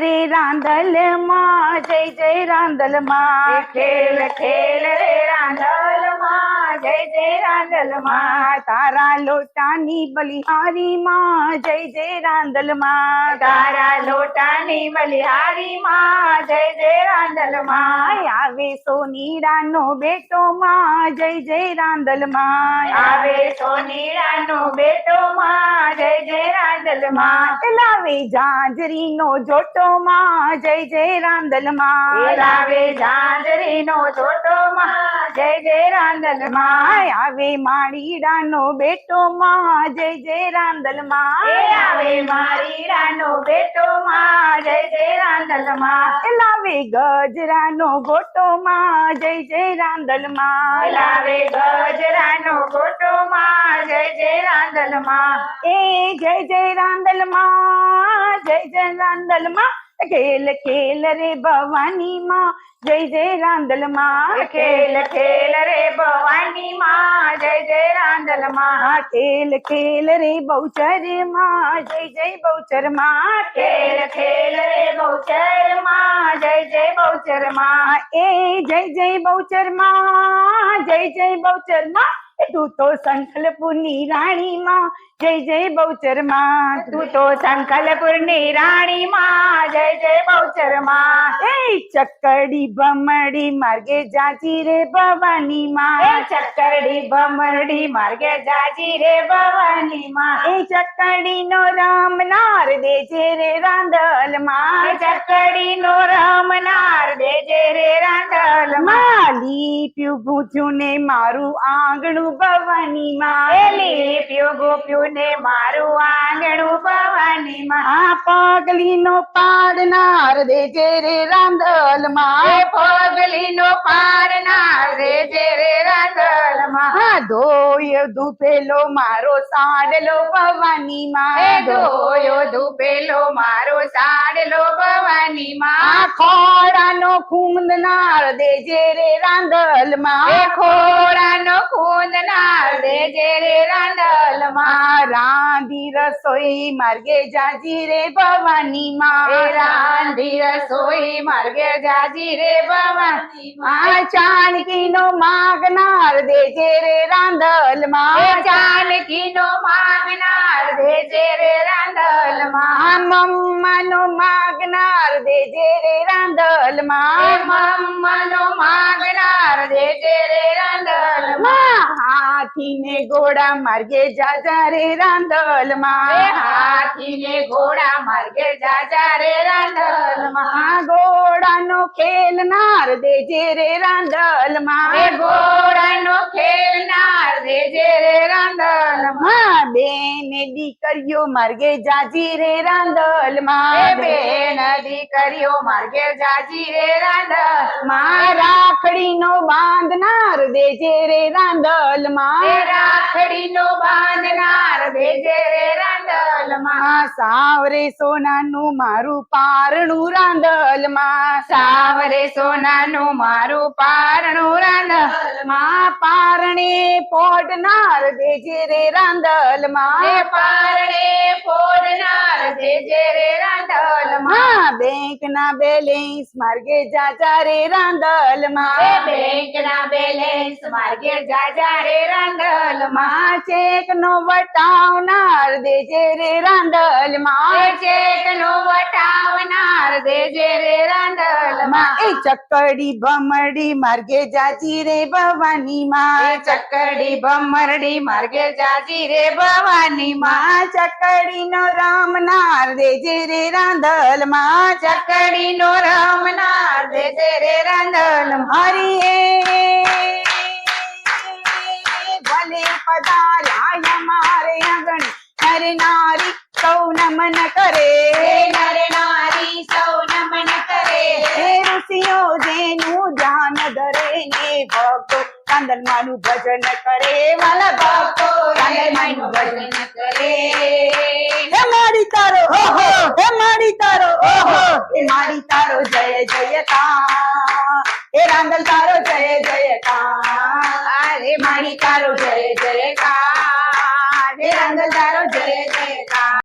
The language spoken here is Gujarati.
રે રાંદલ માં, જય જય રાંદલ માં. ખેલ ખેલ રે રાંદલ માં, જય જય રાંદલ માં. તારા લોટાની બલિહારી માં, જય જય રાંદલ માં. તારા લોટાની બલિહારી માં, જય જય રાંદલ માં. આવે સોનીડાનો બેટો માં, જય જય રાંદલ માં. આવે સોનીડાનો બેટો માં, જય જય રાંદલ માં. લાવે જાંજરીનો જોટો માં, જય જય રાંદલ માં. લાવે જાંજરીનો જોટો માં, જય જય રાંદલ માં. આવે માળીડાનો બેટો માં, જય જય રાંદલ માં. આવે માળીડાનો બેટો માં, જય જય રાંદલ માં. લાવે ગજરાનો ગોટો માં, જય જય રાંદલ માં. લાવે ગજરાનો ગોટો માં, જય જય રાંદલ માં. જય જય રાંદલ માં, જય જય રાંદલ માં. ખેલ ખેલ રે ભવાની માં, જય જય રાંદલ માં. ખેલ ખેલ રે ભવાની માં, જય જય રાંદલ માં. ખેલ ખેલ રે બહુચર માં, જય જય બહુચર માં. ખેલ ખેલ રે બહુચર માં, જય જય બહુચર માં. જય જય બહુચર માં, જય જય બહુચર માં. તું તો સંકલપુરની રાણી માં, જય જય બહુચર માં. તું તો સંકલપુરની રાણી માં, જય જય બહુચર માં. ચકડી ભમડી માર્ગે જાજી રે ભવાની માં. ચકડી ભમરડી માર્ગે જાજી રે ભવાની માં. ચકડી નો રામનાર દેજે રે રાંદલ માં. ચકડી નો રામનાર દેજે રે રાંદલ માં. લીપ્યું ગૂંથ્યું ને મારું આંગણું ભવાની માં. લીપ્યું ગોપ્યું ને મારું આંગણું ભવાની માં. પગલી નો પાડનાર દેજે રે રાંદલ માં. પગલી નો પાડનાર દેજે રે રાંદલ માં. ધોય ધૂપેલો મારો સાડલો ભવાની માં. ધોયો ધૂપેલો મારો સાડલો ભવાની માં. ખોડાનો ખૂંદનાર દેજે રે રાંદલ માં. ખોડાનો ખૂંદનાર દેજે રે રાંદલ માં. રાંધી રસોઈ માર્ગે જાજી રે ભવાની માં. રાંધી રસોઈ માર્ગે જાજી રે ભવાની માં. ચાણકી નો માગનાર દેજે રે રાંદલ માં. જાનકી નો માગનાર દેજે રે રાંદલ માં. મમ્મા નો માગનાર દેજે રે રાંદલ માં. મમ્મા નો માગનાર દેજે રે રાંદલ માં. હાથી ને ઘોડા માર્ગે જાજા રે રાંદલ માં. હાથી ને ઘોડા માર્ગે જાજા રે રાંદલ માં. ઘોડાનો ખેલનાર દેજે રે રાંદલ માં. ઘોડાનો ખેલનાર દેજે રે રાંદલ માં. બેન દીકરીઓ માર્ગે જાજી રે રાંદલ માં. બેન દીકરીઓ માર્ગે જાજી રે રાંદલ માં. રાખડી નો બાંધનાર દેજે રે રાંદલ માં. રાખડી નો બાંધનાર દેજે રે રાંદલ માં. સાવરે સોનાનું મારું પારણું રાંદલ માં. સાવરે સોનાનું મારું પારણું રાંદલ માં. પારણે પોડનાર દેજે રે રાંદલ માં. પારણે પોડનાર દેજે રે રાંદલ માં. બેંક ના બેલેન્સ માર્ગે જાજા રે રાંદલ માં. બેંક ના બેલેન્સ માર્ગે જાજા રે રાંદલ માં. ચેક નો વટાવનાર દેજે રે રાંદલ માં. ચેક નો વટાવનાર દેજે રે રાંદલ માં. ચકડી ભમરડી માર્ગે જાજી રે ભવાની માં. ચકડી ભમરડી માર્ગે જાજી રે ભવાની માં. ચકડી નો રામનાર દેજે રે રાંદલ માં. ચકડી નો રામનાર દેજે રે રાંદલ માં. ભલે પધાર્યા મારે આંગણે નર નારી સૌ નમન કરે. નર નારી સૌ નમન કરે. ઋષિઓ જેનું ધ્યાન ધરે ને ભક્તો રાંદલ માનું ભજન કરે. વાલા ભક્તો રાંદલ માનું ભજન કરે. હે મારી તારો ઓહો, હે મારી તારો ઓહો, હે મારી તારો જય જયકાર. હે રાંદલ તારો